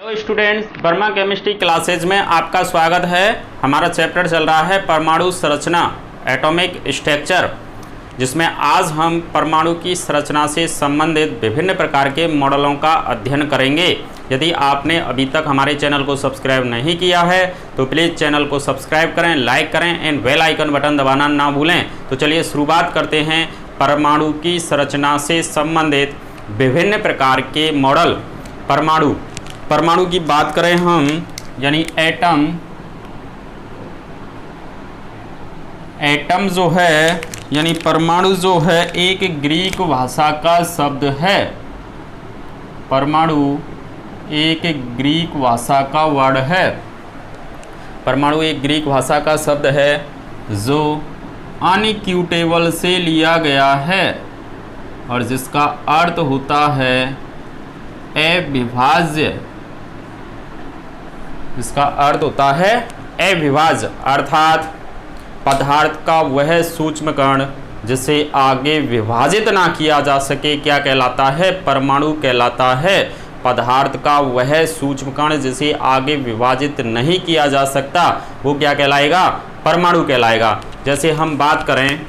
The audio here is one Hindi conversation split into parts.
Hello students, Verma chemistry classes में आपका स्वागत है। हमारा चैप्टर चल रहा है परमाणु संरचना, एटॉमिक स्ट्रक्चर, जिसमें आज हम परमाणु की संरचना से संबंधित विभिन्न प्रकार के मॉडलों का अध्ययन करेंगे। यदि आपने अभी तक हमारे चैनल को सब्सक्राइब नहीं किया है तो प्लीज़ चैनल को सब्सक्राइब करें, लाइक करें एंड बेल आइकन बटन दबाना ना भूलें। तो चलिए शुरुआत करते हैं परमाणु की संरचना से संबंधित विभिन्न प्रकार के मॉडल। परमाणु की बात करें हम, यानी एटम जो है, यानी परमाणु जो है एक ग्रीक भाषा का शब्द है। परमाणु एक ग्रीक भाषा का वर्ड है। परमाणु एक ग्रीक भाषा का शब्द है जो अनइक्विटेबल से लिया गया है और जिसका अर्थ होता है अविभाज्य। इसका अर्थ होता है अविभाज्य, अर्थात पदार्थ का वह सूक्ष्म कण जिसे आगे विभाजित ना किया जा सके क्या कहलाता है? परमाणु कहलाता है। पदार्थ का वह सूक्ष्म कण जिसे आगे विभाजित नहीं किया जा सकता वो क्या कहलाएगा? परमाणु कहलाएगा। जैसे हम बात करें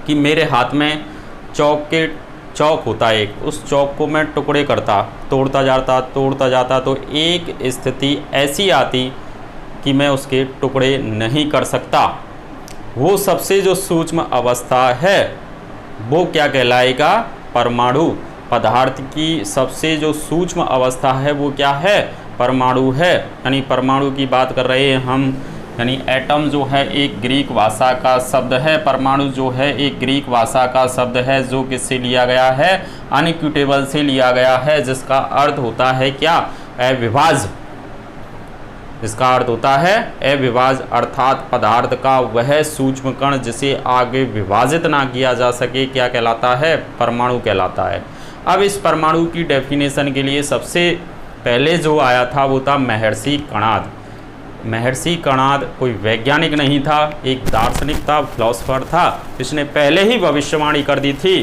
कि मेरे हाथ में चौक होता है एक, उस चौक को मैं टुकड़े करता, तोड़ता जाता तो एक स्थिति ऐसी आती कि मैं उसके टुकड़े नहीं कर सकता। वो सबसे जो सूक्ष्म अवस्था है वो क्या कहलाएगा? परमाणु। पदार्थ की सबसे जो सूक्ष्म अवस्था है वो क्या है? परमाणु है। यानी परमाणु की बात कर रहे हैं हम, यानी एटम जो है एक ग्रीक भाषा का शब्द है। परमाणु जो है एक ग्रीक भाषा का शब्द है जो किससे लिया गया है? अनइक्विटेबल से लिया गया है, जिसका अर्थ होता है क्या? अविभाज्य। इसका अर्थ होता है अविभाज्य, अर्थात पदार्थ का वह सूक्ष्म कण जिसे आगे विभाजित ना किया जा सके क्या कहलाता है? परमाणु कहलाता है। अब इस परमाणु की डेफिनेशन के लिए सबसे पहले जो आया था वो था महर्षि कणाद। महर्षि कणाद कोई वैज्ञानिक नहीं था, एक दार्शनिक था, फिलोसफर था। इसने पहले ही भविष्यवाणी कर दी थी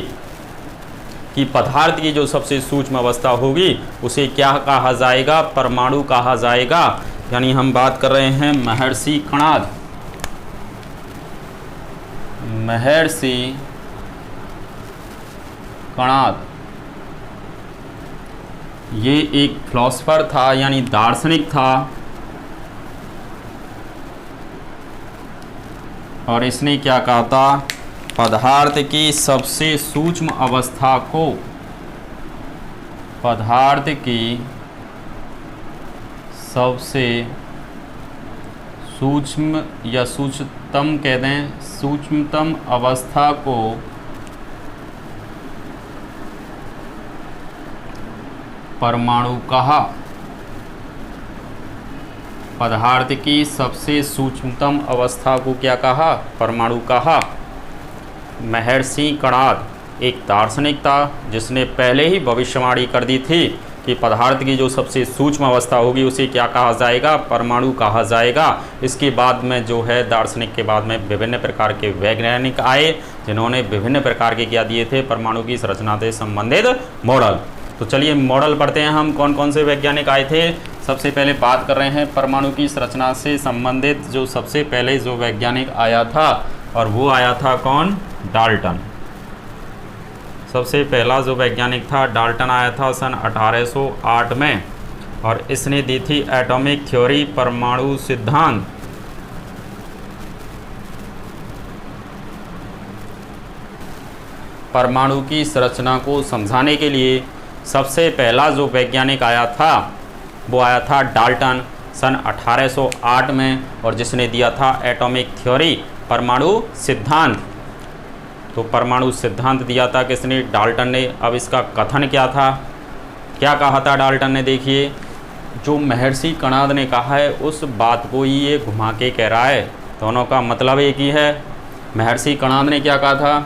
कि पदार्थ की जो सबसे सूक्ष्म अवस्था होगी उसे क्या कहा जाएगा? परमाणु कहा जाएगा। यानी हम बात कर रहे हैं महर्षि कणाद। महर्षि कणाद ये एक फिलोसफर था, यानी दार्शनिक था, और इसने क्या कहा था? पदार्थ की सबसे सूक्ष्म अवस्था को, पदार्थ की सबसे सूक्ष्म या सूक्ष्मतम कह दें, सूक्ष्मतम अवस्था को परमाणु कहा। पदार्थ की सबसे सूक्ष्मतम अवस्था को क्या कहा? परमाणु कहा। महर्षि कणाद एक दार्शनिक था जिसने पहले ही भविष्यवाणी कर दी थी कि पदार्थ की जो सबसे सूक्ष्म अवस्था होगी उसे क्या कहा जाएगा? परमाणु कहा जाएगा। इसके बाद में जो है दार्शनिक के बाद में विभिन्न प्रकार के वैज्ञानिक आए जिन्होंने विभिन्न प्रकार के क्या दिए थे? परमाणु की संरचना से संबंधित मॉडल। तो चलिए मॉडल पढ़ते हैं हम, कौन कौन से वैज्ञानिक आए थे। सबसे पहले बात कर रहे हैं परमाणु की संरचना से संबंधित जो सबसे पहले जो वैज्ञानिक आया था, और वो आया था कौन? डाल्टन। सबसे पहला जो वैज्ञानिक था डाल्टन आया था सन 1808 में, और इसने दी थी एटॉमिक थ्योरी, परमाणु सिद्धांत। परमाणु की संरचना को समझाने के लिए सबसे पहला जो वैज्ञानिक आया था वो आया था डाल्टन सन 1808 में, और जिसने दिया था एटॉमिक थ्योरी, परमाणु सिद्धांत। तो परमाणु सिद्धांत दिया था किसने? डाल्टन ने। अब इसका कथन क्या था, क्या कहा था डाल्टन ने? देखिए, जो महर्षि कणाद ने कहा है उस बात को ही ये घुमा के कह रहा है, दोनों का मतलब एक ही है। महर्षि कणाद ने क्या कहा था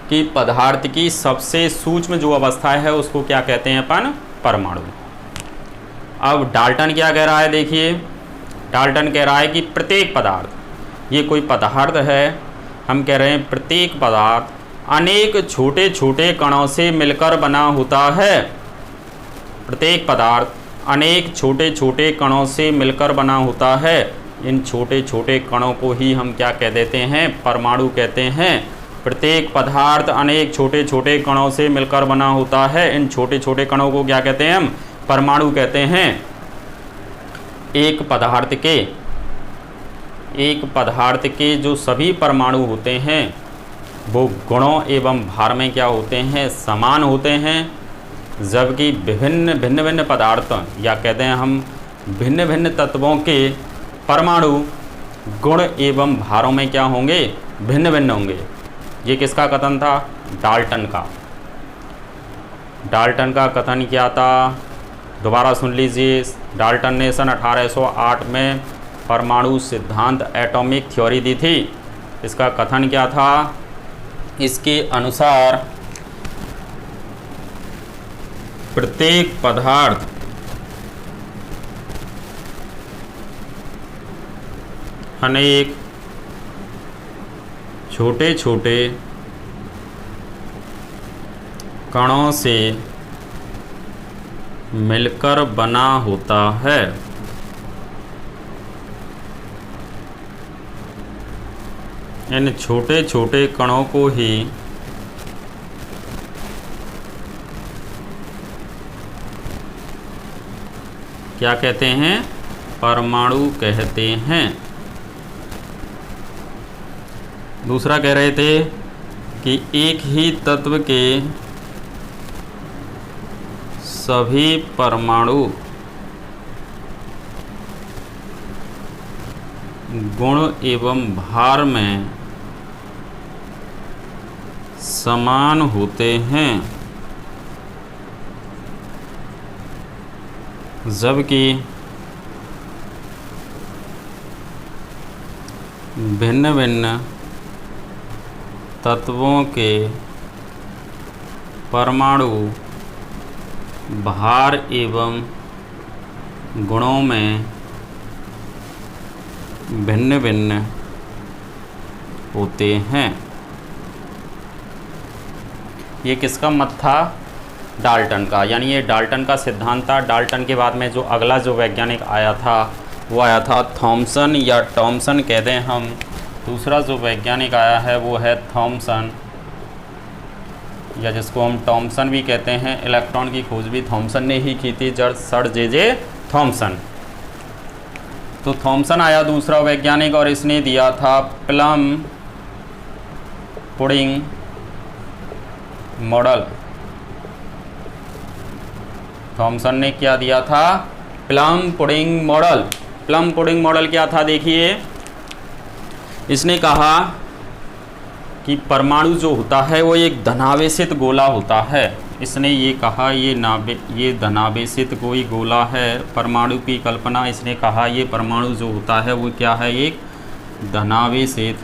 कि पदार्थ की सबसे सूक्ष्म जो अवस्था है उसको क्या कहते हैं अपन? परमाणु। अब डाल्टन क्या कह रहा है? देखिए, डाल्टन कह रहा है कि प्रत्येक पदार्थ, ये कोई पदार्थ है, हम कह रहे हैं प्रत्येक पदार्थ अनेक छोटे छोटे कणों से मिलकर बना होता है। प्रत्येक पदार्थ अनेक छोटे छोटे कणों से मिलकर बना होता है। इन छोटे छोटे कणों को ही हम क्या कह देते हैं? परमाणु कहते हैं। प्रत्येक पदार्थ अनेक छोटे छोटे कणों से मिलकर बना होता है। इन छोटे छोटे कणों को क्या कहते हैं? हम परमाणु कहते हैं। एक पदार्थ के जो सभी परमाणु होते हैं वो गुणों एवं भार में क्या होते हैं? समान होते हैं। जबकि भिन्न भिन्न पदार्थ या कहते हैं हम भिन्न भिन्न तत्वों के परमाणु गुण एवं भारों में क्या होंगे? भिन्न भिन्न होंगे। ये किसका कथन था? डाल्टन का। डाल्टन का कथन क्या था? दोबारा सुन लीजिए। डाल्टन ने सन 1808 में परमाणु सिद्धांत एटॉमिक थ्योरी दी थी। इसका कथन क्या था? इसके अनुसार प्रत्येक पदार्थ अनेक छोटे छोटे कणों से मिलकर बना होता है। इन छोटे छोटे कणों को ही क्या कहते हैं? परमाणु कहते हैं। दूसरा कह रहे थे कि एक ही तत्व के सभी परमाणु गुण एवं भार में समान होते हैं। जबकि भिन्न भिन्न तत्वों के परमाणु भार एवं गुणों में भिन्न भिन्न होते हैं। ये किसका मत था? डाल्टन का। यानी ये डाल्टन का सिद्धांत था। डाल्टन के बाद में जो अगला जो वैज्ञानिक आया था वो आया था थॉमसन या टॉमसन कहते हैं हम। दूसरा जो वैज्ञानिक आया है वो है थॉमसन या जिसको हम टॉमसन भी कहते हैं। इलेक्ट्रॉन की खोज भी थॉमसन ने ही की थी, सर जे थॉमसन। तो थॉमसन आया दूसरा वैज्ञानिक और इसने दिया था प्लम पुडिंग मॉडल। थॉमसन ने क्या दिया था? Plum pudding model. Plum pudding model क्या था? देखिए, इसने कहा कि परमाणु जो होता है वो एक धनावेशित गोला होता है। इसने ये कहा ये धनावेशित कोई गोला है। परमाणु की कल्पना इसने कहा ये परमाणु जो होता है वो क्या है? एक धनावेशित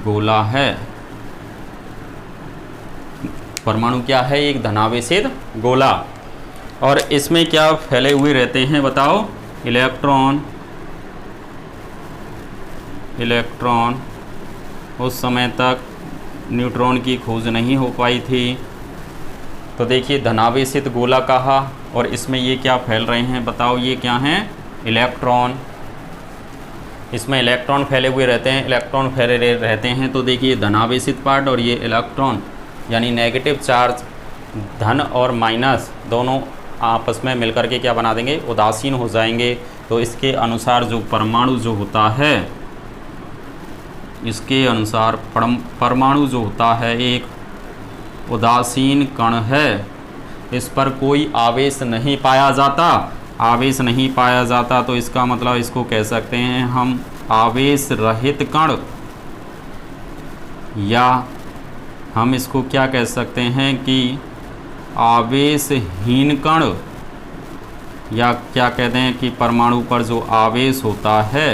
गोला है। परमाणु क्या है? एक धनावेशित गोला। और इसमें क्या फैले हुए रहते हैं बताओ? इलेक्ट्रॉन। उस समय तक न्यूट्रॉन की खोज नहीं हो पाई थी। तो देखिए धनावेशित गोला कहा और इसमें ये क्या फैल रहे हैं बताओ? ये क्या हैं? इलेक्ट्रॉन। इसमें इलेक्ट्रॉन फैले हुए रहते हैं। इलेक्ट्रॉन फैले रहते हैं तो देखिए धनावेशित पार्ट और ये इलेक्ट्रॉन यानी नेगेटिव चार्ज धन और माइनस दोनों आपस में मिलकर के क्या बना देंगे? उदासीन हो जाएंगे। तो इसके अनुसार जो परमाणु जो होता है, इसके अनुसार परमाणु जो होता है एक उदासीन कण है। इस पर कोई आवेश नहीं पाया जाता। आवेश नहीं पाया जाता तो इसका मतलब इसको कह सकते हैं हम आवेश रहित कण, या हम इसको क्या कह सकते हैं कि आवेशहीन कण, या क्या कहते हैं कि परमाणु पर जो आवेश होता है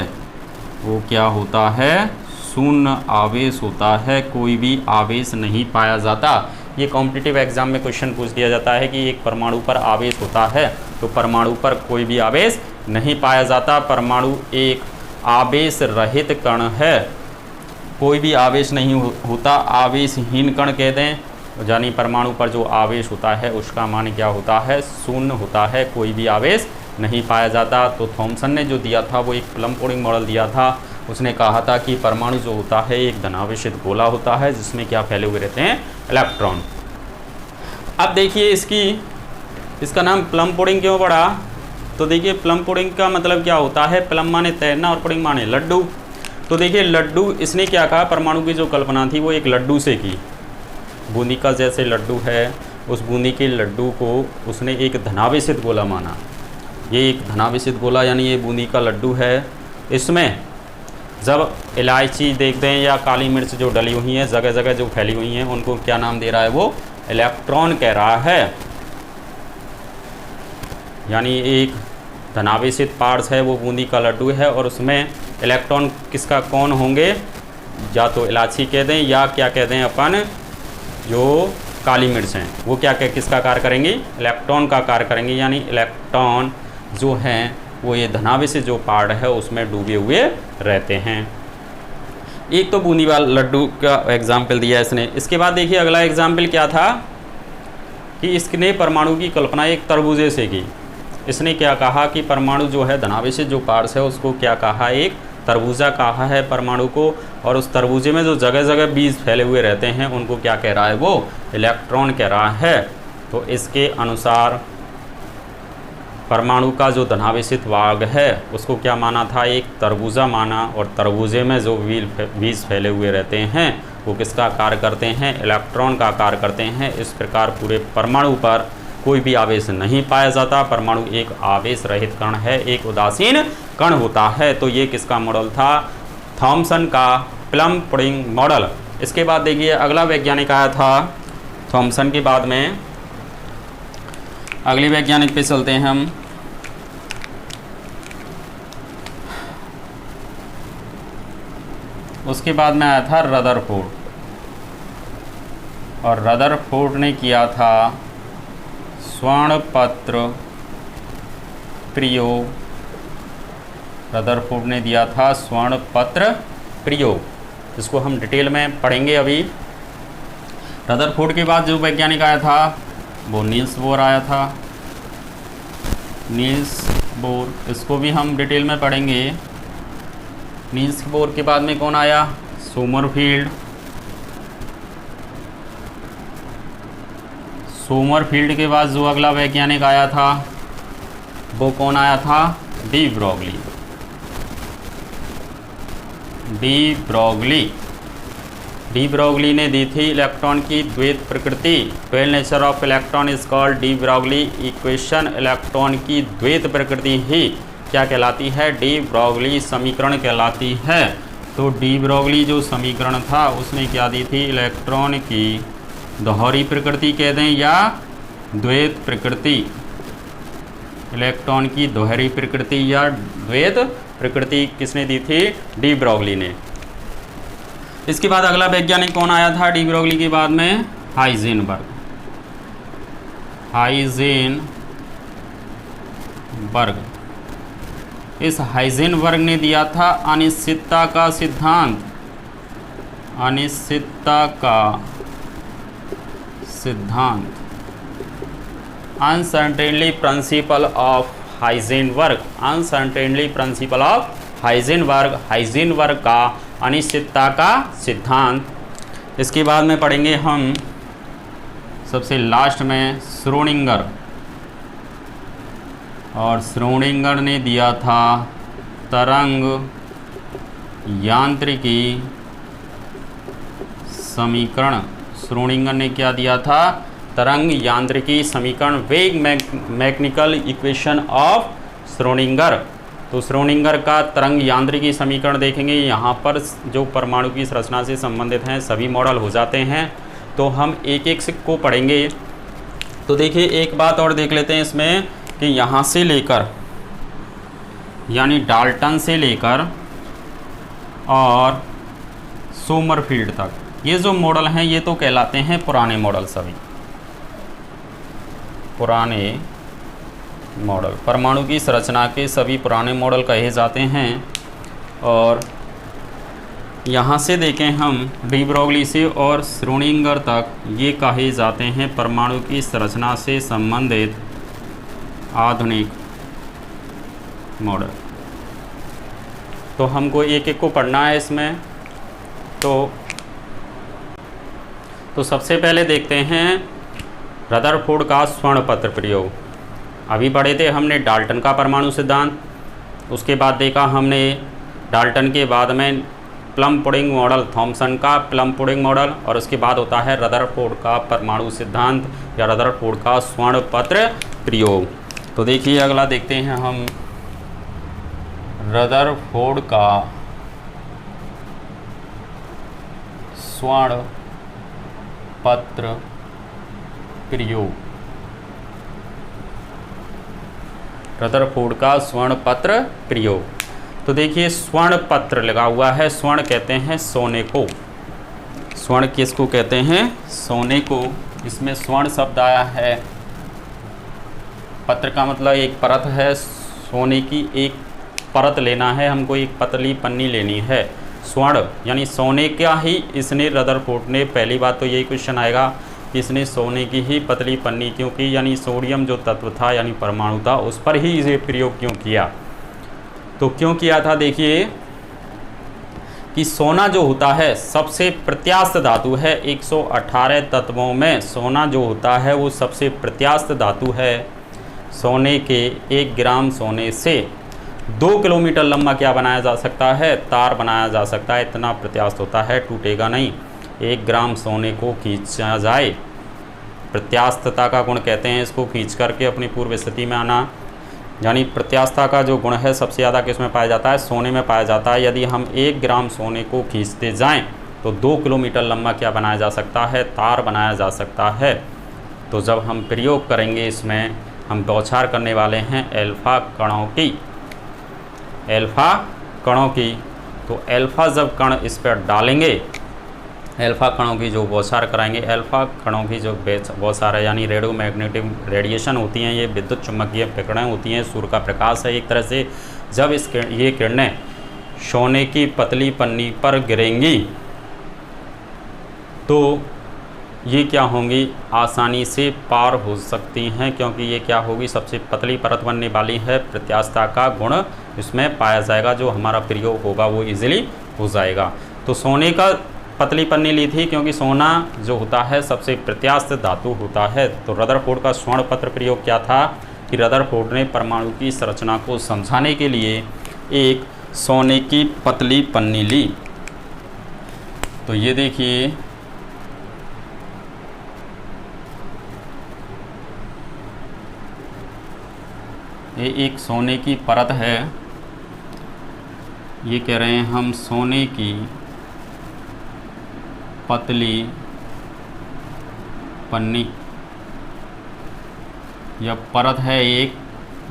वो क्या होता है? शून्य आवेश होता है। कोई भी आवेश नहीं पाया जाता। ये कॉम्पिटिटिव एग्जाम में क्वेश्चन पूछ दिया जाता है कि एक परमाणु पर आवेश होता है तो परमाणु पर कोई भी आवेश नहीं पाया जाता। परमाणु एक आवेश रहित कण है। कोई भी आवेश नहीं होता। आवेशहीन कण कहते हैं यानी परमाणु पर जो आवेश होता है उसका मान क्या होता है, शून्य होता है, कोई भी आवेश नहीं पाया जाता। तो थॉमसन ने जो दिया था वो एक प्लम पुडिंग मॉडल दिया था। उसने कहा था कि परमाणु जो होता है एक धनावेशित गोला होता है जिसमें क्या फैले हुए रहते हैं, इलेक्ट्रॉन। अब देखिए इसका नाम प्लम पुडिंग क्यों पड़ा। तो देखिए प्लम पुडिंग का मतलब क्या होता है, प्लम माने तैरना और पुडिंग माने लड्डू। तो देखिए लड्डू, इसने क्या कहा, परमाणु की जो कल्पना थी वो एक लड्डू से की। बूंदी का जैसे लड्डू है, उस बूंदी के लड्डू को उसने एक धनावेशित गोला माना। ये एक धनावेशित गोला यानी ये बूंदी का लड्डू है। इसमें जब इलायची देखते हैं या काली मिर्च जो डली हुई है, जगह जगह जो फैली हुई हैं, उनको क्या नाम दे रहा है, वो इलेक्ट्रॉन कह रहा है। यानी एक धनावेशित पार्ट्स है वो बूंदी का लड्डू है और उसमें इलेक्ट्रॉन किसका कौन होंगे, या तो इलायची कह दें या क्या कह दें अपन, जो काली मिर्च हैं वो क्या किसका कार्य करेंगी, इलेक्ट्रॉन का कार्य करेंगी। यानी इलेक्ट्रॉन जो हैं वो ये धनावेशित जो पार्ट है उसमें डूबे हुए रहते हैं। एक तो बूंदी वाला लड्डू का एग्जाम्पल दिया इसने। इसके बाद देखिए अगला एग्जाम्पल क्या था कि इसने परमाणु की कल्पना एक तरबूजे से की। इसने क्या कहा कि परमाणु जो है धनावेशित जो पार्ट्स है उसको क्या कहा, एक तरबूजा कहा है परमाणु को, और उस तरबूजे में जो जगह जगह बीज फैले हुए रहते हैं उनको क्या कह रहा है, वो इलेक्ट्रॉन कह रहा है। तो इसके अनुसार परमाणु का जो धनावेशित भाग है उसको क्या माना था, एक तरबूजा माना, और तरबूजे में जो बीज फैले हुए रहते हैं वो किसका कार्य करते हैं, इलेक्ट्रॉन का कार्य करते हैं। इस प्रकार पूरे परमाणु पर कोई भी आवेश नहीं पाया जाता। परमाणु एक आवेश रहित कण है, एक उदासीन कण होता है। तो ये किसका मॉडल था, थॉमसन का प्लम पुडिंग मॉडल। इसके बाद देखिए अगला वैज्ञानिक आया था थॉमसन के बाद में, अगले वैज्ञानिक पे चलते हैं हम। उसके बाद में आया था रदरफोर्ड, और रदरफोर्ड ने किया था स्वर्णपत्र प्रयोग। रदरफोर्ड ने दिया था स्वर्णपत्र प्रयोग, इसको हम डिटेल में पढ़ेंगे अभी। रदरफोर्ड के बाद जो वैज्ञानिक आया था वो नील्स बोर आया था। नील्स बोर, इसको भी हम डिटेल में पढ़ेंगे। नील्स बोर के बाद में कौन आया, सोमरफील्ड। सोमरफील्ड के बाद जो अगला वैज्ञानिक आया था वो कौन आया था, डी ब्रोगली। डी ब्रोगली ने दी थी इलेक्ट्रॉन की द्वैत प्रकृति। Twelve nature of electron is called de Broglie equation. Electron की द्वैत प्रकृति ही क्या कहलाती है, डी ब्रोगली समीकरण कहलाती है। तो डी ब्रोगली जो समीकरण था उसने क्या दी थी, इलेक्ट्रॉन की दोहरी प्रकृति कह दें या द्वैत प्रकृति। इलेक्ट्रॉन की दोहरी प्रकृति या द्वैत प्रकृति किसने दी थी, डी ब्रोगली ने। इसके बाद अगला वैज्ञानिक कौन आया था डी ब्रोगली के बाद में, हाइजेनबर्ग। इस हाइजेनबर्ग ने दिया था अनिश्चितता का सिद्धांत। अनिश्चितता का सिद्धांत, uncertainly principle of Heisenberg. Uncertainly principle of Heisenberg, Heisenberg का अनिश्चितता का सिद्धांत। इसके बाद में पढ़ेंगे हम सबसे लास्ट में श्रोडिंगर, और श्रोडिंगर ने दिया था तरंग यांत्रिकी समीकरण। श्रोडिंगर ने क्या दिया था, तरंग यांत्रिकी समीकरण, वेग मैकेनिकल इक्वेशन ऑफ श्रोडिंगर। तो श्रोडिंगर का तरंग यांत्रिकी समीकरण देखेंगे। यहाँ पर जो परमाणु की संरचना से संबंधित हैं सभी मॉडल हो जाते हैं। तो हम एक एक को पढ़ेंगे। तो देखिए एक बात और देख लेते हैं इसमें कि यहाँ से लेकर यानी डाल्टन से लेकर और सोमरफील्ड तक ये जो मॉडल हैं ये तो कहलाते हैं पुराने मॉडल। सभी पुराने मॉडल, परमाणु की संरचना के सभी पुराने मॉडल कहे जाते हैं। और यहाँ से देखें हम डी ब्रोगली से और श्रोडिंगर तक ये कहे जाते हैं परमाणु की संरचना से संबंधित आधुनिक मॉडल। तो हमको एक एक को पढ़ना है इसमें। तो सबसे पहले देखते हैं रदरफोर्ड का स्वर्ण पत्र प्रयोग। अभी पढ़े थे हमने डाल्टन का परमाणु सिद्धांत, उसके बाद देखा हमने डाल्टन के बाद में प्लम पुडिंग मॉडल, थॉमसन का प्लम पुडिंग मॉडल, और उसके बाद होता है रदरफोर्ड का परमाणु सिद्धांत या रदरफोर्ड का स्वर्ण पत्र प्रयोग। तो देखिए अगला देखते हैं हम रदरफोर्ड का स्वर्ण पत्र प्रयोग। रदरफोर्ड का स्वर्ण पत्र प्रयोग। तो देखिए स्वर्ण पत्र लगा हुआ है, स्वर्ण कहते हैं सोने को। स्वर्ण किसको कहते हैं? सोने को। इसमें स्वर्ण शब्द आया है, पत्र का मतलब एक परत है, सोने की एक परत लेना है हमको, एक पतली पन्नी लेनी है। स्वर्ण यानी सोने का ही इसने रदरफोर्ड ने, पहली बात तो यही क्वेश्चन आएगा कि इसने सोने की ही पतली पन्नी क्यों की, यानी सोडियम जो तत्व था यानी परमाणु था उस पर ही इसे प्रयोग क्यों किया। तो क्यों किया था? देखिए कि सोना जो होता है सबसे प्रत्यास्थ धातु है। 118 तत्वों में सोना जो होता है वो सबसे प्रत्यास्थ धातु है। सोने के 1 ग्राम सोने से 2 किलोमीटर लंबा क्या बनाया जा सकता है? तार बनाया जा सकता है। इतना प्रत्यास्थ होता है, टूटेगा नहीं। 1 ग्राम सोने को खींचा जाए, प्रत्यास्थता का गुण कहते हैं इसको, खींच करके अपनी पूर्व स्थिति में आना, यानी प्रत्यास्थता का जो गुण है सबसे ज़्यादा किस में पाया जाता है? सोने में पाया जाता है। यदि हम 1 ग्राम सोने को खींचते जाएं तो 2 किलोमीटर लंबा क्या बनाया जा सकता है? तार बनाया जा सकता है। तो जब हम प्रयोग करेंगे इसमें, हम बौछार करने वाले हैं एल्फा कणों की, एल्फा कणों की। तो एल्फा जब कण इस पर डालेंगे, एल्फा कणों की जो बौछार कराएंगे, एल्फा कणों की जो बौछार है यानी रेडियोमैग्नेटिक रेडिएशन होती हैं, ये विद्युत चुम्बकीय किरणें होती हैं, सूर्य का प्रकाश है एक तरह से। जब ये किरणें सोने की पतली पन्नी पर गिरेंगी तो ये क्या होंगी? आसानी से पार हो सकती हैं, क्योंकि ये क्या होगी? सबसे पतली परत बनने वाली है, प्रत्यास्थता का गुण इसमें पाया जाएगा, जो हमारा प्रयोग होगा वो इजीली हो जाएगा। तो सोने का पतली पन्नी ली थी क्योंकि सोना जो होता है सबसे प्रत्यास्थ धातु होता है। तो रदरफोर्ड का स्वर्ण पत्र प्रयोग क्या था कि रदरफोर्ड ने परमाणु की संरचना को समझाने के लिए एक सोने की पतली पन्नी ली। तो ये देखिए ये एक सोने की परत है, ये कह रहे हैं हम सोने की पतली पन्नी यह परत है एक,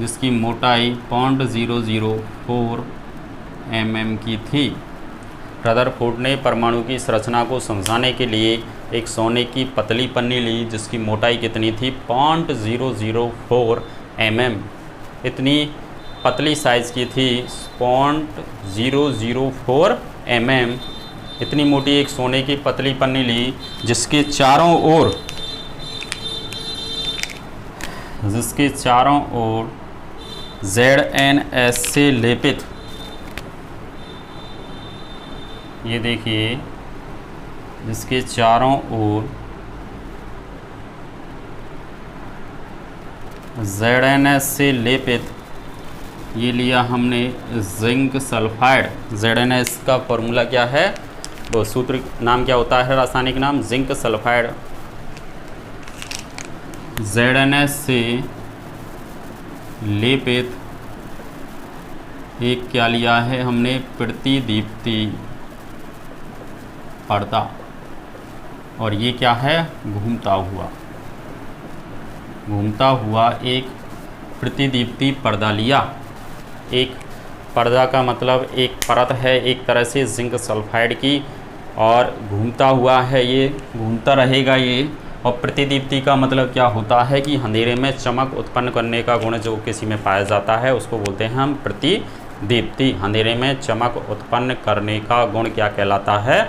जिसकी मोटाई 0.004 mm की थी। रदरफोर्ड ने परमाणु की संरचना को समझाने के लिए एक सोने की पतली पन्नी ली जिसकी मोटाई कितनी थी? 0.004 mm। इतनी पतली साइज़ की थी, 0.004 mm। इतनी मोटी एक सोने की पतली पन्नी ली जिसके चारों ओर ZnS से लेपित, ये देखिए जिसके चारों ओर ZnS से लेपित, ये लिया हमने जिंक सल्फाइड। ZnS का फॉर्मूला क्या है? वो सूत्र नाम क्या होता है? रासायनिक नाम जिंक सल्फाइड। ZnS से लेपित एक क्या लिया है हमने? प्रतिदीप्ति पर्दा। और ये क्या है? घूमता हुआ एक प्रतिदीप्ति पर्दा लिया। एक पर्दा का मतलब एक परत है एक तरह से जिंक सल्फाइड की, और घूमता हुआ है, ये घूमता रहेगा ये। और प्रतिदीप्ति का मतलब क्या होता है कि अंधेरे में चमक उत्पन्न करने का गुण जो किसी में पाया जाता है उसको बोलते हैं हम दीप्ति, अंधेरे में चमक उत्पन्न करने का गुण क्या कहलाता है?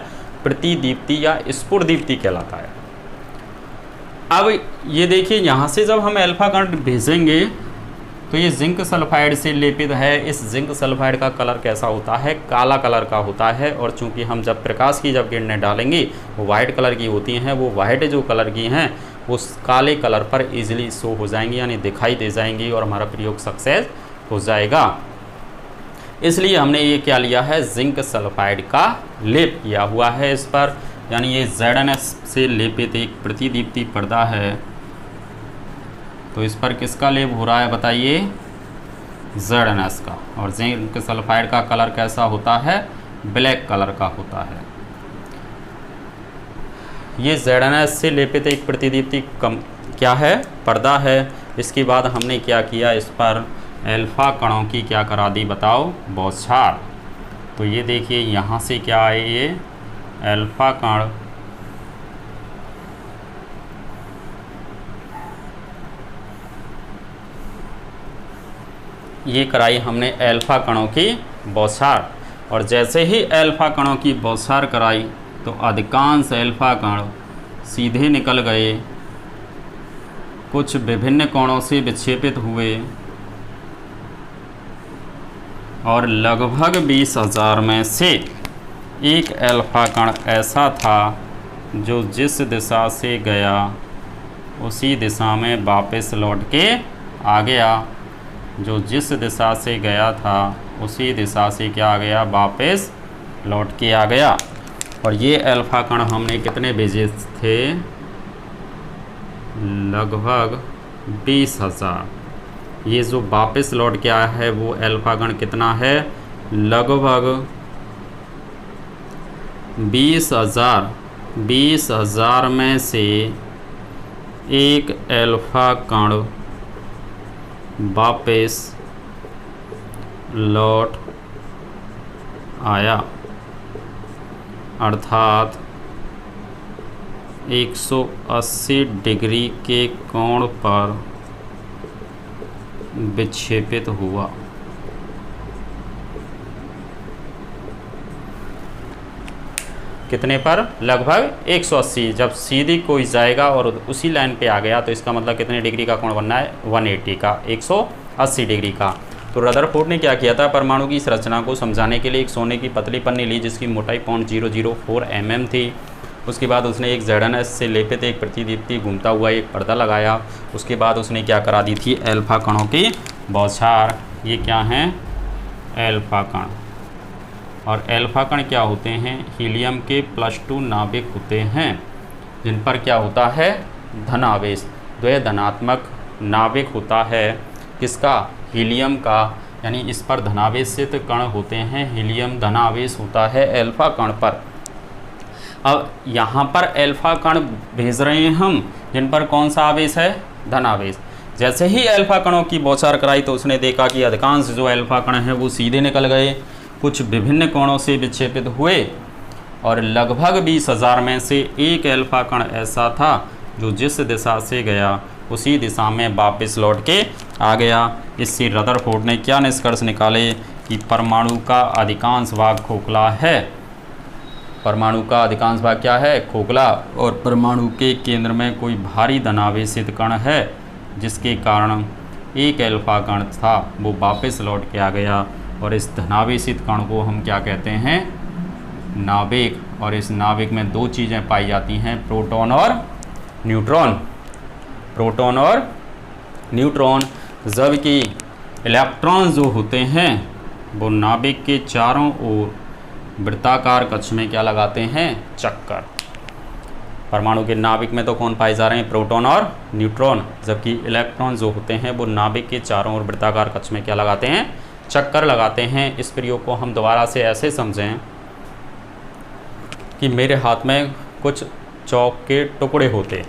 प्रतिदीप्ति या स्फुरदीप्ति कहलाता है। अब ये देखिए, यहाँ से जब हम अल्फा कण भेजेंगे तो ये जिंक सल्फाइड से लेपित है। इस जिंक सल्फाइड का कलर कैसा होता है? काला कलर का होता है। और चूंकि हम जब प्रकाश की जब किरणें डालेंगे वो वाइट कलर की होती हैं, वो वाइट जो कलर की हैं वो काले कलर पर इजीली शो हो जाएंगी, यानी दिखाई दे जाएंगी और हमारा प्रयोग सक्सेस हो जाएगा। इसलिए हमने ये क्या लिया है? जिंक सल्फाइड का लेप किया हुआ है इस पर, यानी ये ZnS से लेपित एक प्रतिदीप्ति पर्दा है। तो इस पर किसका लेप हो रहा है बताइए? ZnS का। और जिंक सल्फाइड का कलर कैसा होता है? ब्लैक कलर का होता है। ये ZnS से लेपित एक प्रतिदीप्ति क्या है? पर्दा है। इसके बाद हमने क्या किया? इस पर अल्फा कणों की क्या करा दी बताओ? बौछार। तो ये देखिए, यहाँ से क्या आए? ये अल्फा कण ये कराई हमने अल्फा कणों की बौछार। और जैसे ही अल्फा कणों की बौछार कराई तो अधिकांश अल्फा कण सीधे निकल गए, कुछ विभिन्न कोणों से विक्षेपित हुए और लगभग 20,000 में से एक अल्फा कण ऐसा था जो जिस दिशा से गया उसी दिशा में वापस लौट के आ गया। जो जिस दिशा से गया था उसी दिशा से क्या आ गया? वापस लौट के आ गया। और ये अल्फा कण हमने कितने भेजे थे? लगभग 20,000। ये जो वापस लौट के आया है वो अल्फा कण कितना है? लगभग 20,000। 20,000 में से एक अल्फा कण वापस लौट आया, अर्थात 180 डिग्री के कोण पर विक्षेपित हुआ। कितने पर? लगभग 180। जब सीधी कोई जाएगा और उसी लाइन पे आ गया तो इसका मतलब कितने डिग्री का कोण बनना है? 180 का, 180 डिग्री का। तो रदरफोर्ड ने क्या किया था? परमाणु की संरचना को समझाने के लिए एक सोने की पतली पन्नी ली जिसकी मोटाई 0.004 mm थी। उसके बाद उसने एक ZnS से लेपित एक प्रतिदीप्ति घूमता हुआ एक पर्दा लगाया। उसके बाद उसने क्या करा दी थी? अल्फा कणों की बौछार। ये क्या हैं? अल्फा कण। और अल्फा कण क्या होते हैं? हीलियम के +2 नाभिक होते हैं जिन पर क्या होता है? धन आवेश, द्वय धनात्मक नाभिक होता है। किसका? हीलियम का। यानी इस पर धनावेशित कण होते हैं, हीलियम धनावेश होता है अल्फा कण पर। अब यहाँ पर अल्फा कण भेज रहे हैं हम जिन पर कौन सा आवेश है? धनावेश। जैसे ही अल्फा कणों की बौछार कराई तो उसने देखा कि अधिकांश जो अल्फा कण हैं वो सीधे निकल गए, कुछ विभिन्न कोणों से विक्षेपित हुए और लगभग 20,000 में से एक अल्फा कण ऐसा था जो जिस दिशा से गया उसी दिशा में वापस लौट के आ गया। इससे रदरफोर्ड ने क्या निष्कर्ष निकाले कि परमाणु का अधिकांश भाग खोखला है। परमाणु का अधिकांश भाग क्या है? खोखला। और परमाणु के केंद्र में कोई भारी धनावेशित कण है जिसके कारण एक अल्फा कण था वो वापस लौट के आ गया। और इस धनावेशित कण को हम क्या कहते हैं? नाभिक। और इस नाभिक में दो चीज़ें पाई जाती हैं, प्रोटॉन और न्यूट्रॉन। प्रोटॉन और न्यूट्रॉन। जबकि इलेक्ट्रॉन जो होते हैं वो नाभिक के चारों ओर वृत्ताकार कक्ष में क्या लगाते हैं? चक्कर। परमाणु के नाभिक में तो कौन पाए जा रहे हैं? प्रोटॉन और न्यूट्रॉन। जबकि इलेक्ट्रॉन जो होते हैं वो नाभिक के चारों ओर वृत्ताकार कक्ष में क्या लगाते हैं? चक्कर लगाते हैं। इस प्रयोग को हम दोबारा से ऐसे समझें कि मेरे हाथ में कुछ चौक के टुकड़े होते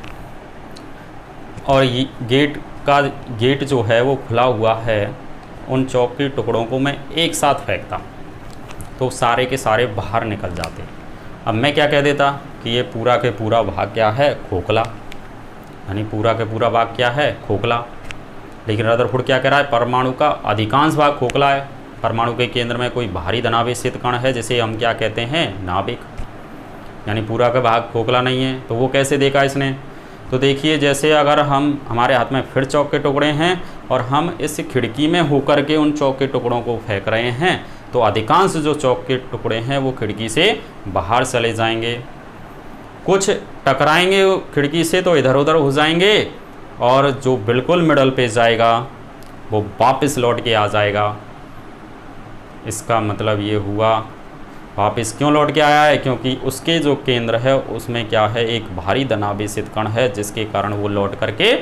और गेट जो है वो खुला हुआ है। उन चौक के टुकड़ों को मैं एक साथ फेंकता तो सारे के सारे बाहर निकल जाते। अब मैं क्या कह देता कि ये पूरा के पूरा भाग क्या है? खोखला। यानी पूरा के पूरा भाग क्या है? खोखला। लेकिन रदरफोर्ड क्या कह रहा है? परमाणु का अधिकांश भाग खोखला है। परमाणु के केंद्र में कोई भारी धनावेशित कण है जिसे हम क्या कहते हैं, नाभिक, यानी पूरा का भाग खोखला नहीं है। तो वो कैसे देखा इसने, तो देखिए जैसे अगर हमारे हाथ में फिर चौक के टुकड़े हैं और हम इस खिड़की में होकर के उन चौक के टुकड़ों को फेंक रहे हैं तो अधिकांश जो चौक के टुकड़े हैं वो खिड़की से बाहर चले जाएंगे, कुछ टकराएंगे खिड़की से तो इधर उधर हो जाएंगे और जो बिल्कुल मिडल पे जाएगा वो वापस लौट के आ जाएगा। इसका मतलब ये हुआ वापस क्यों लौट के आया है, क्योंकि उसके जो केंद्र है उसमें क्या है, एक भारी धनावेशित कण है जिसके कारण वो लौट करके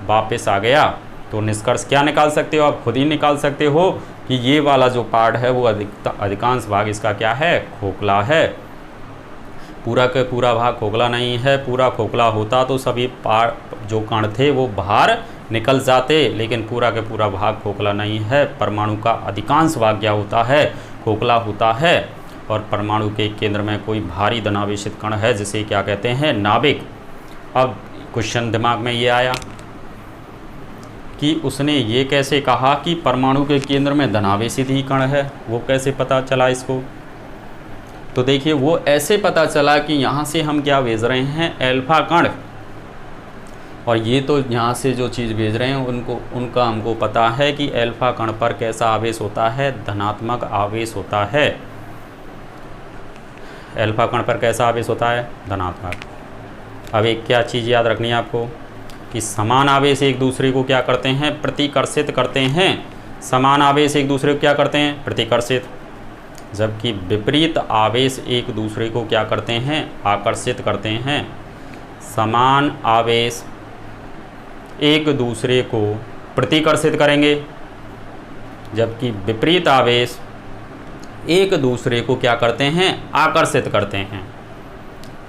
वापस आ गया। तो निष्कर्ष क्या निकाल सकते हो, आप खुद ही निकाल सकते हो कि ये वाला जो पार्ट है वो अधिकांश भाग इसका क्या है, खोखला है। पूरा का पूरा भाग खोखला नहीं है, पूरा खोखला होता तो सभी जो कण थे वो बाहर निकल जाते, लेकिन पूरा का पूरा भाग खोखला नहीं है। परमाणु का अधिकांश भाग क्या होता है, खोखला होता है और परमाणु के केंद्र में कोई भारी धनावेशित कण है जिसे क्या कहते हैं, नाभिक। अब क्वेश्चन दिमाग में ये आया कि उसने ये कैसे कहा कि परमाणु के केंद्र में धनावेशित ही कण है, वो कैसे पता चला इसको। तो देखिए वो ऐसे पता चला कि यहाँ से हम क्या भेज रहे हैं, एल्फा कण, और ये तो यहाँ से जो चीज़ भेज रहे हैं उनका हमको पता है कि एल्फा कण पर कैसा आवेश होता है, धनात्मक आवेश होता है। एल्फा कण पर कैसा आवेश होता है, धनात्मक। अब एक क्या चीज़ याद रखनी है आपको कि समान आवेश एक दूसरे को क्या करते हैं, प्रतिकर्षित करते हैं। समान आवेश एक दूसरे को क्या करते हैं, प्रतिकर्षित, जबकि विपरीत आवेश एक दूसरे को क्या करते हैं, आकर्षित करते हैं। समान आवेश एक दूसरे को प्रतिकर्षित करेंगे जबकि विपरीत आवेश एक दूसरे को क्या करते हैं, आकर्षित करते हैं।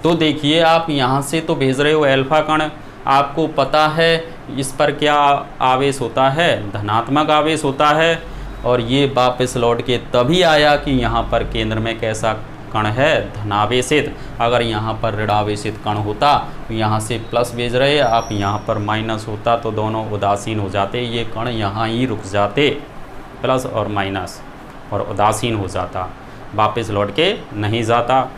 तो देखिए आप यहाँ से तो भेज रहे हो एल्फा कण, आपको पता है इस पर क्या आवेश होता है, धनात्मक आवेश होता है, और ये वापस लौट के तभी आया कि यहाँ पर केंद्र में कैसा कण है, धनावेशित। अगर यहाँ पर ऋणावेशित कण होता तो यहाँ से प्लस भेज रहे, आप यहाँ पर माइनस होता तो दोनों उदासीन हो जाते, ये कण यहाँ ही रुक जाते, प्लस और माइनस, और उदासीन हो जाता, वापस लौट के नहीं जाता।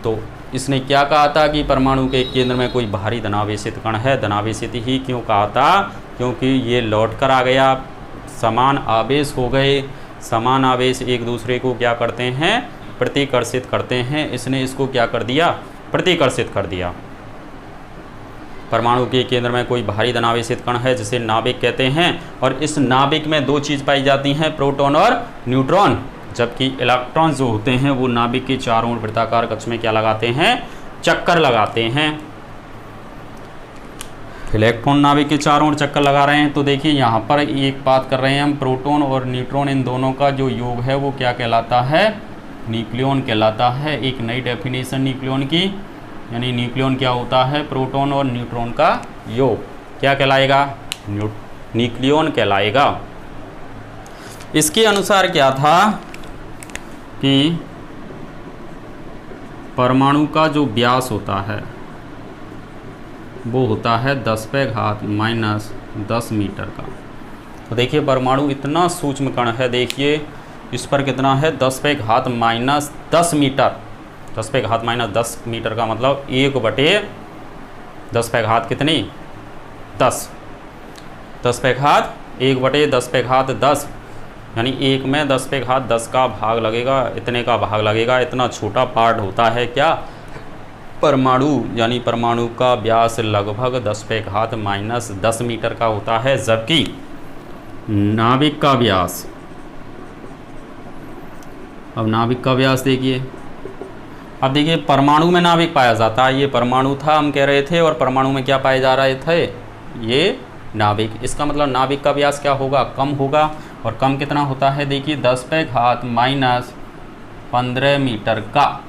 तो इसने क्या कहा था कि परमाणु के केंद्र में कोई भारी धनावेशित कण है। धनावेशित ही क्यों कहा था, क्योंकि ये लौट कर आ गया, समान आवेश हो गए। समान आवेश एक दूसरे को क्या करते हैं, प्रतिकर्षित करते हैं। इसने इसको क्या कर दिया, प्रतिकर्षित कर दिया। परमाणु के केंद्र में कोई भारी धनावेशित कण है जिसे नाभिक कहते हैं, और इस नाभिक में दो चीज़ पाई जाती हैं, प्रोटॉन और न्यूट्रॉन। जबकि इलेक्ट्रॉन जो होते हैं वो नाभिक के चारों ओर वृत्ताकार कक्ष में क्या लगाते हैं, चक्कर लगाते हैं। इलेक्ट्रॉन नाभिक के चारों ओर चक्कर लगा रहे हैं। तो देखिए यहाँ पर एक बात कर रहे हैं हम, प्रोटॉन और न्यूट्रॉन, इन दोनों का जो योग है वो क्या कहलाता है, न्यूक्लियॉन कहलाता है। एक नई डेफिनेशन न्यूक्लियॉन की, यानी न्यूक्लियॉन क्या होता है, प्रोटॉन और न्यूट्रॉन का योग क्या कहलाएगा, न्यूक्लियॉन कहलाएगा। इसके अनुसार क्या था कि परमाणु का जो व्यास होता है वो होता है 10⁻⁻10 मीटर का। तो देखिए परमाणु इतना सूक्ष्म कण है, देखिए इस पर कितना है, 10⁻⁻10 मीटर। 10⁻⁻10 मीटर का मतलब 1/10 कितनी, 10। 1/10 यानी 1 में 10/10 का भाग लगेगा, इतने का भाग लगेगा। इतना छोटा पार्ट होता है क्या, परमाणु, यानी परमाणु का व्यास लगभग 10⁻⁻10 मीटर का होता है। जबकि नाभिक का व्यास, अब नाभिक का व्यास देखिए, अब देखिए परमाणु में नाभिक पाया जाता है, ये परमाणु था हम कह रहे थे, और परमाणु में क्या पाए जा रहे थे, ये नाभिक। इसका मतलब नाभिक का व्यास क्या होगा, कम होगा। और कम कितना होता है, देखिए 10⁻⁻15 मीटर का,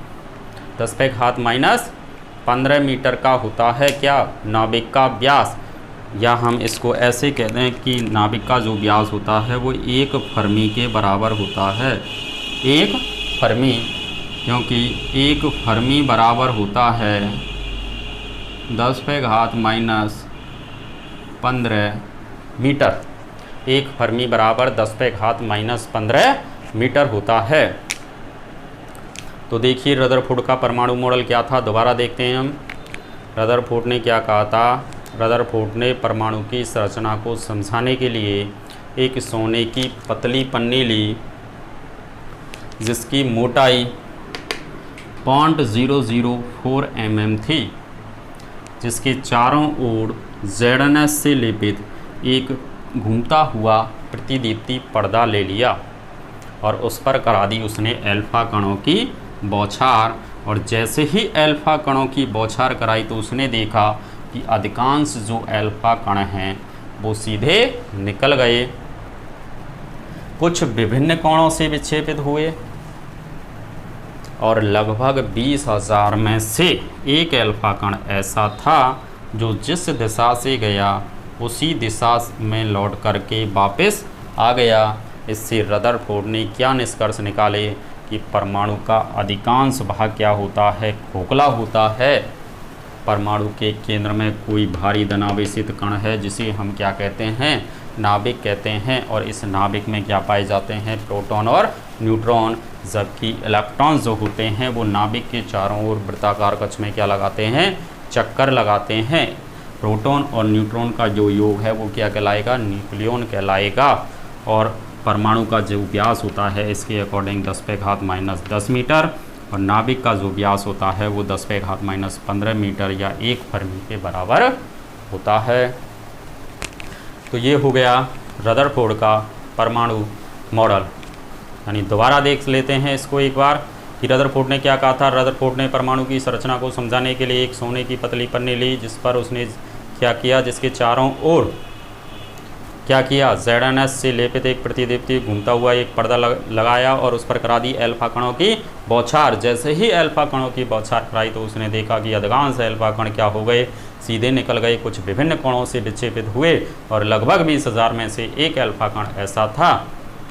10⁻⁻15 मीटर का होता है क्या, नाभिक का व्यास। या हम इसको ऐसे कहते हैं कि नाभिक का जो व्यास होता है वो 1 फर्मी के बराबर होता है। 1 फर्मी, क्योंकि 1 फर्मी बराबर होता है 10⁻⁻15 मीटर। 1 फर्मी बराबर 10⁻⁻15 मीटर होता है। तो देखिए रदरफोर्ड का परमाणु मॉडल क्या था, दोबारा देखते हैं हम। रदरफोर्ड ने क्या कहा था, रदरफोर्ड ने परमाणु की संरचना को समझाने के लिए एक सोने की पतली पन्नी ली जिसकी मोटाई 0.004 mm थी, जिसके चारों ओर ZnS से लेपित एक घूमता हुआ प्रतिदीप्ति पर्दा ले लिया और उस पर करा दी उसने अल्फा कणों की बौछार। और जैसे ही अल्फा कणों की बौछार कराई तो उसने देखा कि अधिकांश जो अल्फा कण हैं वो सीधे निकल गए, कुछ विभिन्न कोणों से विक्षेपित हुए और लगभग 20,000 में से एक अल्फा कण ऐसा था जो जिस दिशा से गया उसी दिशा में लौट करके वापस आ गया। इससे रदरफोर्ड ने क्या निष्कर्ष निकाले कि परमाणु का अधिकांश भाग क्या होता है, खोखला होता है। परमाणु के केंद्र में कोई भारी धनावेशित कण है जिसे हम क्या कहते हैं, नाभिक कहते हैं। और इस नाभिक में क्या पाए जाते हैं, प्रोटॉन और न्यूट्रॉन। जबकि इलेक्ट्रॉन जो होते हैं वो नाभिक के चारों ओर वृत्ताकार कक्ष में क्या लगाते हैं, चक्कर लगाते हैं। प्रोटॉन और न्यूट्रॉन का जो योग है वो क्या कहलाएगा, न्यूक्लियॉन कहलाएगा। और परमाणु का जो व्यास होता है इसके अकॉर्डिंग 10⁻⁻10 मीटर और नाभिक का जो व्यास होता है वो 10⁻⁻15 मीटर या 1 फर्मी के बराबर होता है। तो ये हो गया रदरफोर्ड का परमाणु मॉडल। यानी दोबारा देख लेते हैं इसको एक बार कि रदरफोर्ड ने क्या कहा था। रदरफोर्ड ने परमाणु की संरचना को समझाने के लिए एक सोने की पतली पन्नी ली जिस पर उसने क्या किया, जिसके चारों ओर क्या किया, ZnS से लेपित एक प्रतिदीप्ति घूमता हुआ एक पर्दा लगाया और उस पर करा दी अल्फा कणों की बौछार। जैसे ही अल्फा कणों की बौछार कराई तो उसने देखा कि अधिकांश अल्फा कण क्या हो गए, सीधे निकल गए, कुछ विभिन्न कोणों से विक्षेपित हुए और लगभग 20,000 में से एक अल्फा कण ऐसा था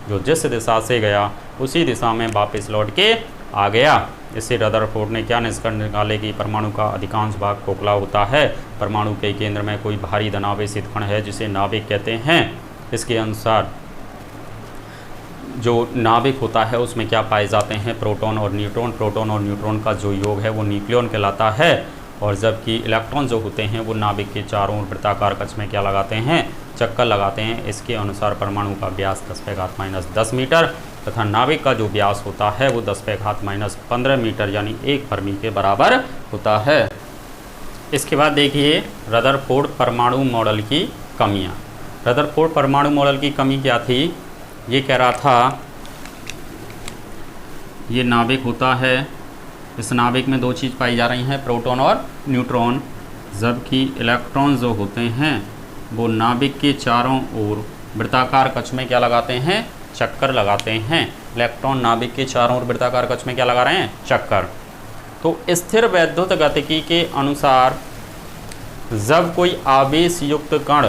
जो जिस दिशा से गया उसी दिशा में वापस लौट के आ गया। इससे रदरफोर्ड ने क्या निष्कर्ष निकाले कि परमाणु का अधिकांश भाग खोखला होता है। परमाणु के केंद्र में कोई भारी धनावेशित कण है जिसे नाभिक कहते हैं। इसके अनुसार जो नाभिक होता है उसमें क्या पाए जाते हैं, प्रोटॉन और न्यूट्रॉन। प्रोटॉन और न्यूट्रॉन का जो योग है वो न्यूक्लियॉन कहलाता है। और जबकि इलेक्ट्रॉन जो होते हैं वो नाभिक के चारों ओर वृत्ताकार कक्ष में क्या लगाते हैं, चक्कर लगाते हैं। इसके अनुसार परमाणु का व्यास 10⁻⁻10 मीटर तथा नाभिक का जो व्यास होता है वो 10⁻⁻15 मीटर यानी 1 फर्मी के बराबर होता है। इसके बाद देखिए रदरफोर्ड परमाणु मॉडल की कमियां। रदरफोर्ड परमाणु मॉडल की कमी क्या थी, ये कह रहा था ये नाभिक होता है, इस नाभिक में दो चीज़ पाई जा रही हैं, प्रोटॉन और न्यूट्रॉन। जबकि इलेक्ट्रॉन जो होते हैं वो नाभिक के चारों ओर वृत्ताकार कक्ष में क्या लगाते हैं, चक्कर लगाते हैं। इलेक्ट्रॉन नाभिक के चारों ओर वृत्ताकार कक्ष में क्या लगा रहे हैं, चक्कर। तो स्थिर वैद्युत गतिकी के अनुसार जब कोई आवेश युक्त कण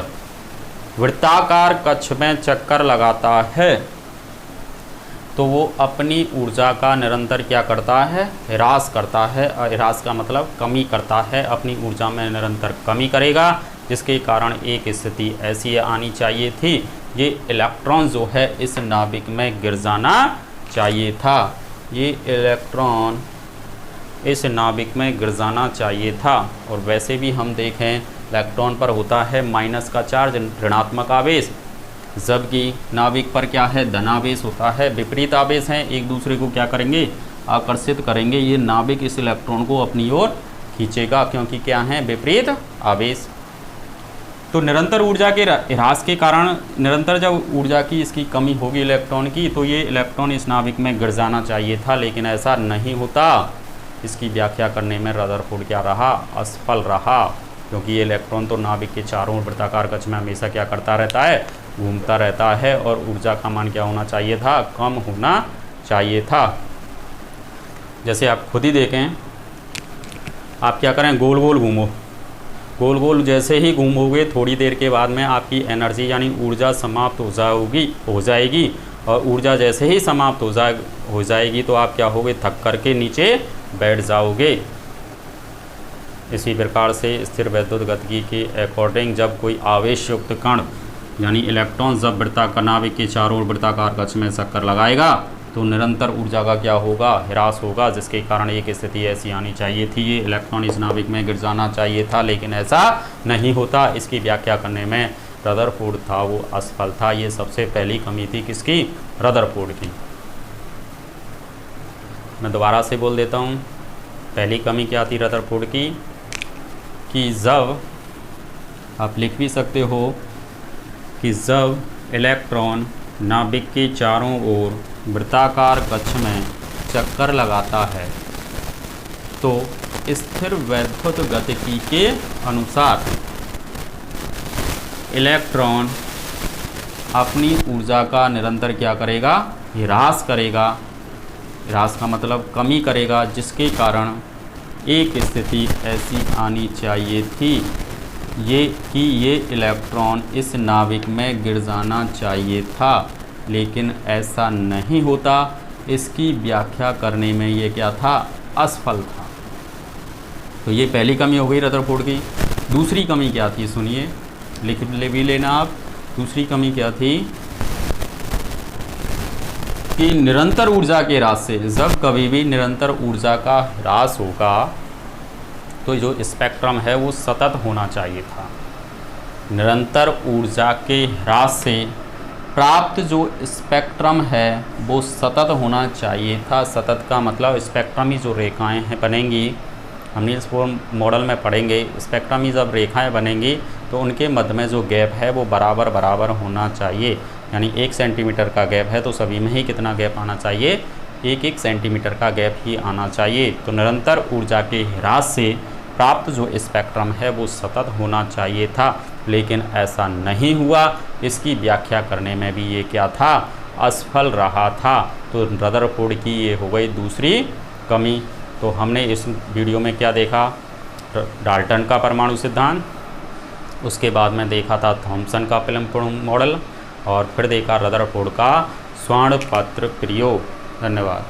वृत्ताकार कक्ष में चक्कर लगाता है तो वो अपनी ऊर्जा का निरंतर क्या करता है, ह्रास करता है। ह्रास का मतलब कमी करता है, अपनी ऊर्जा में निरंतर कमी करेगा, जिसके कारण एक स्थिति ऐसी आनी चाहिए थी, ये इलेक्ट्रॉन जो है इस नाभिक में गिर जाना चाहिए था। ये इलेक्ट्रॉन इस नाभिक में गिर जाना चाहिए था। और वैसे भी हम देखें इलेक्ट्रॉन पर होता है माइनस का चार्ज, ऋणात्मक आवेश, जबकि नाभिक पर क्या है, धनावेश होता है। विपरीत आवेश हैं, एक दूसरे को क्या करेंगे, आकर्षित करेंगे। ये नाभिक इस इलेक्ट्रॉन को अपनी ओर खींचेगा क्योंकि क्या है, विपरीत आवेश। तो निरंतर ऊर्जा के ह्रास के कारण निरंतर जब ऊर्जा की इसकी कमी होगी इलेक्ट्रॉन की, तो ये इलेक्ट्रॉन इस नाभिक में गिर जाना चाहिए था, लेकिन ऐसा नहीं होता। इसकी व्याख्या करने में रदरफोर्ड क्या रहा, असफल रहा, क्योंकि ये इलेक्ट्रॉन तो नाभिक के चारों ओर वृत्ताकार कक्ष में हमेशा क्या करता रहता है, घूमता रहता है। और ऊर्जा का मान क्या होना चाहिए था, कम होना चाहिए था। जैसे आप खुद ही देखें, आप क्या करें, गोल गोल घूमो, गोल गोल जैसे ही घूमोगे थोड़ी देर के बाद में आपकी एनर्जी यानी ऊर्जा समाप्त हो जाएगी। और ऊर्जा जैसे ही समाप्त हो जाएगी तो आप क्या होगे, थक करके नीचे बैठ जाओगे। इसी प्रकार से स्थिर वैद्युत गतिकी के अकॉर्डिंग जब कोई आवेश युक्त कण यानी इलेक्ट्रॉन जब नाभिक के चारों ओर वृत्ताकार कक्ष में चक्कर लगाएगा तो निरंतर ऊर्जा का क्या होगा, ह्रास होगा, जिसके कारण एक स्थिति ऐसी आनी चाहिए थी, ये इलेक्ट्रॉन इस नाभिक में गिर जाना चाहिए था, लेकिन ऐसा नहीं होता। इसकी व्याख्या करने में रदरफोर्ड था वो असफल था। ये सबसे पहली कमी थी किसकी, रदरफोर्ड की। मैं दोबारा से बोल देता हूँ, पहली कमी क्या थी रदरफोर्ड की, कि जब आप लिख भी सकते हो कि जब इलेक्ट्रॉन नाभिक के चारों ओर वृत्ताकार कक्ष में चक्कर लगाता है तो स्थिर वैद्युत गतिकी के अनुसार इलेक्ट्रॉन अपनी ऊर्जा का निरंतर क्या करेगा, ह्रास करेगा। ह्रास का मतलब कमी करेगा, जिसके कारण एक स्थिति ऐसी आनी चाहिए थी ये इलेक्ट्रॉन इस नाभिक में गिर जाना चाहिए था, लेकिन ऐसा नहीं होता। इसकी व्याख्या करने में ये क्या था, असफल था। तो ये पहली कमी हो गई रदरफोर्ड की। दूसरी कमी क्या थी, सुनिए, लिख भी लेना आप। दूसरी कमी क्या थी कि निरंतर ऊर्जा के ह्रास से, जब कभी भी निरंतर ऊर्जा का ह्रास होगा तो जो स्पेक्ट्रम है वो सतत होना चाहिए था। निरंतर ऊर्जा के ह्रास से प्राप्त जो स्पेक्ट्रम है वो सतत होना चाहिए था। सतत का मतलब स्पेक्ट्रम ही जो रेखाएं हैं बनेंगी, हमने इस मॉडल में पढ़ेंगे, स्पेक्ट्रम ही जब रेखाएं बनेंगी तो उनके मध्य में जो गैप है वो बराबर बराबर होना चाहिए। यानी 1 सेंटीमीटर का गैप है तो सभी में ही कितना गैप आना चाहिए, 1-1 सेंटीमीटर का गैप ही आना चाहिए। तो निरंतर ऊर्जा के ह्रास से प्राप्त जो स्पेक्ट्रम है वो सतत होना चाहिए था, लेकिन ऐसा नहीं हुआ। इसकी व्याख्या करने में भी ये क्या था, असफल रहा था। तो रदरफोर्ड की ये हो गई दूसरी कमी। तो हमने इस वीडियो में क्या देखा, डाल्टन का परमाणु सिद्धांत, उसके बाद में देखा था थॉम्सन का फिल्म मॉडल, और फिर देखा रदरफोर्ड का स्वर्ण पत्र प्रयोग। धन्यवाद।